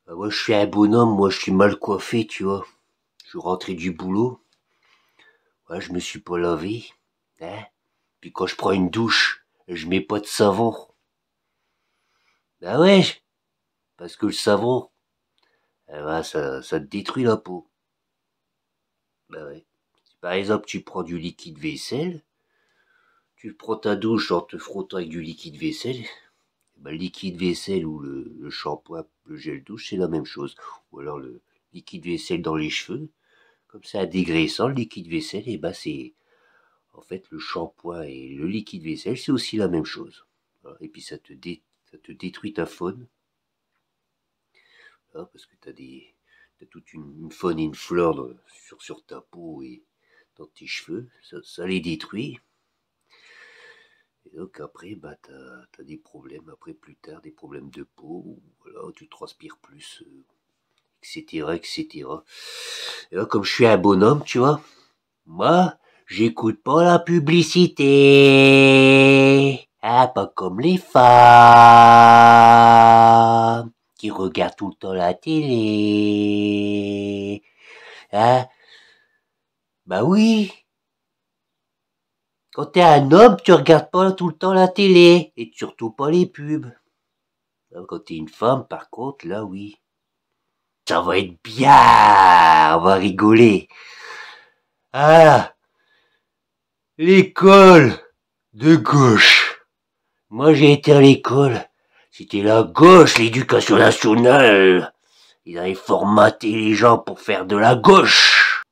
Moi, je suis un bonhomme, moi, je suis mal coiffé, tu vois. Je suis rentré du boulot. Ouais, je me suis pas lavé, hein. Puis quand je prends une douche, je mets pas de savon. Bah ouais, parce que le savon, ça te détruit la peau. Bah ouais. Si par exemple, tu prends du liquide vaisselle, tu prends ta douche en te frottant avec du liquide vaisselle, bah, le liquide vaisselle ou le shampoing, le gel douche, c'est la même chose. Ou alors le liquide vaisselle dans les cheveux, comme ça, à dégraissant, le liquide vaisselle, et bah c'est... En fait, le shampoing et le liquide vaisselle, c'est aussi la même chose. Voilà. Et puis ça te détruit ta faune. Voilà, parce que t'as toute une faune et une flore sur ta peau et dans tes cheveux. Ça les détruit. Et donc après, bah, t'as des problèmes, après plus tard, des problèmes de peau, voilà, tu transpires plus, etc., etc. Et là, comme je suis un bonhomme, tu vois, moi, j'écoute pas la publicité. Ah, pas comme les femmes qui regardent tout le temps la télé. Hein? Bah oui. Quand t'es un homme, tu regardes pas tout le temps la télé. Et surtout pas les pubs. Quand t'es une femme, par contre, là oui. Ça va être bien. On va rigoler. Ah, l'école de gauche. Moi, j'ai été à l'école. C'était la gauche, l'éducation nationale. Ils avaient formaté les gens pour faire de la gauche.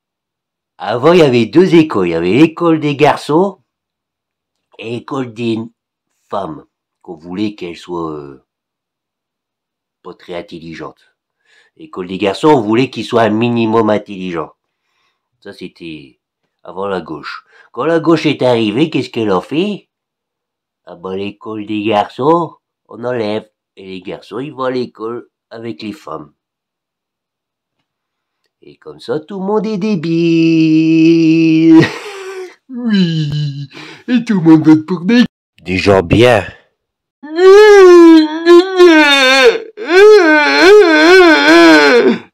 Avant, il y avait deux écoles. Il y avait l'école des garçons et l'école des femmes. Qu'on voulait qu'elles soient pas très intelligentes. L'école des garçons, on voulait qu'ils soient un minimum intelligents. Ça, c'était avant la gauche. Quand la gauche est arrivée, qu'est-ce qu'elle a fait? Ah ben, l'école des garçons, on enlève. Et les garçons, ils vont à l'école avec les femmes. Et comme ça, tout le monde est débile. Oui. Et tout le monde vote pour des gens bien.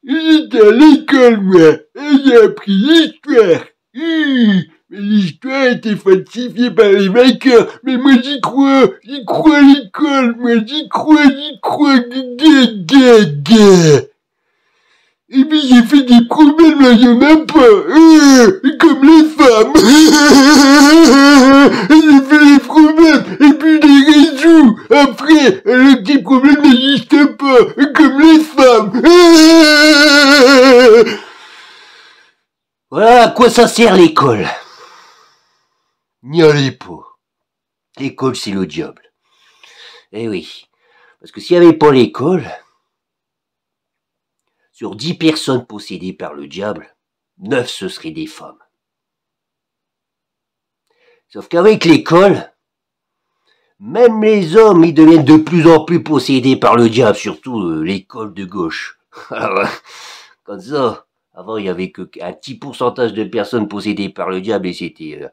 J'étais à l'école, moi. Et j'ai appris l'histoire. Mais l'histoire était falsifiée par les vainqueurs. Mais moi j'y crois à l'école. Moi j'y crois. Et puis j'ai fait des problèmes, là, y'en a pas. Comme les femmes. J'ai fait des problèmes, et puis je les résous. Après, le petit problème n'existe pas. Comme les femmes. Voilà à quoi ça sert l'école. N'y allez pas. L'école, c'est le diable. Eh oui. Parce que s'il n'y avait pas l'école, sur 10 personnes possédées par le diable, 9 ce seraient des femmes. Sauf qu'avec l'école, même les hommes, ils deviennent de plus en plus possédés par le diable, surtout l'école de gauche. Comme ça, avant il y avait qu'un petit pourcentage de personnes possédées par le diable et c'était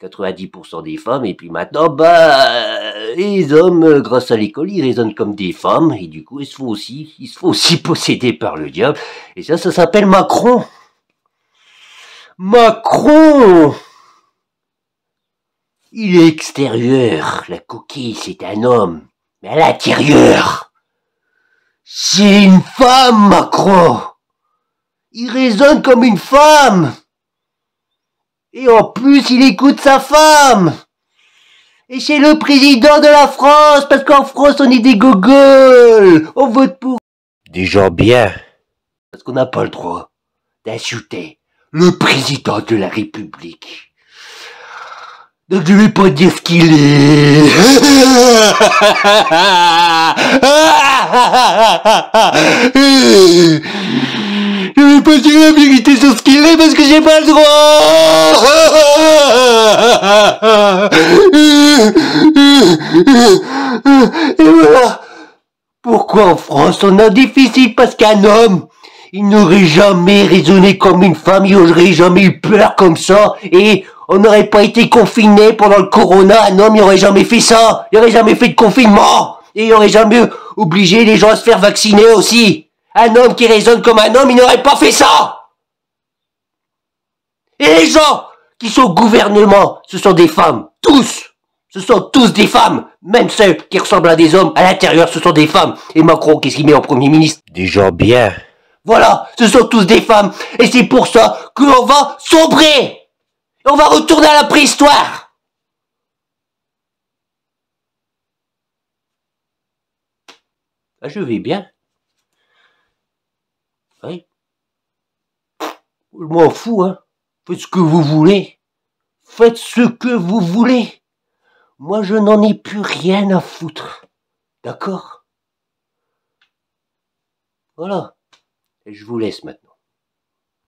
90% des femmes. Et puis maintenant, les hommes, grâce à l'école, ils raisonnent comme des femmes et du coup, ils se font aussi posséder par le diable. Et ça s'appelle Macron. Macron! Il est extérieur, la coquille, c'est un homme. Mais à l'intérieur, c'est une femme, Macron. Il raisonne comme une femme. Et en plus, il écoute sa femme. Et c'est le président de la France, parce qu'en France, on est des gogoles. On vote pour des gens bien. Parce qu'on n'a pas le droit d'insulter le président de la République. Donc je vais pas dire ce qu'il est. Je vais pas dire la vérité sur ce qu'il est parce que j'ai pas le droit. Et voilà. Pourquoi en France on a difficile parce qu'un homme, il n'aurait jamais raisonné comme une femme, il n'aurait jamais eu peur comme ça et on n'aurait pas été confiné pendant le corona, un homme, il n'aurait jamais fait ça, il n'aurait jamais fait de confinement et il n'aurait jamais obligé les gens à se faire vacciner aussi. Un homme qui raisonne comme un homme, il n'aurait pas fait ça. Et les gens qui sont au gouvernement, ce sont des femmes, tous. Ce sont tous des femmes, même ceux qui ressemblent à des hommes, à l'intérieur, ce sont des femmes. Et Macron, qu'est-ce qu'il met en Premier ministre? Des gens bien. Voilà, ce sont tous des femmes. Et c'est pour ça qu'on va sombrer. On va retourner à la préhistoire. Ah, je vais bien. Oui. Je m'en fous, hein. Faites ce que vous voulez. Faites ce que vous voulez. Moi, je n'en ai plus rien à foutre. D'accord? Voilà. Et je vous laisse maintenant.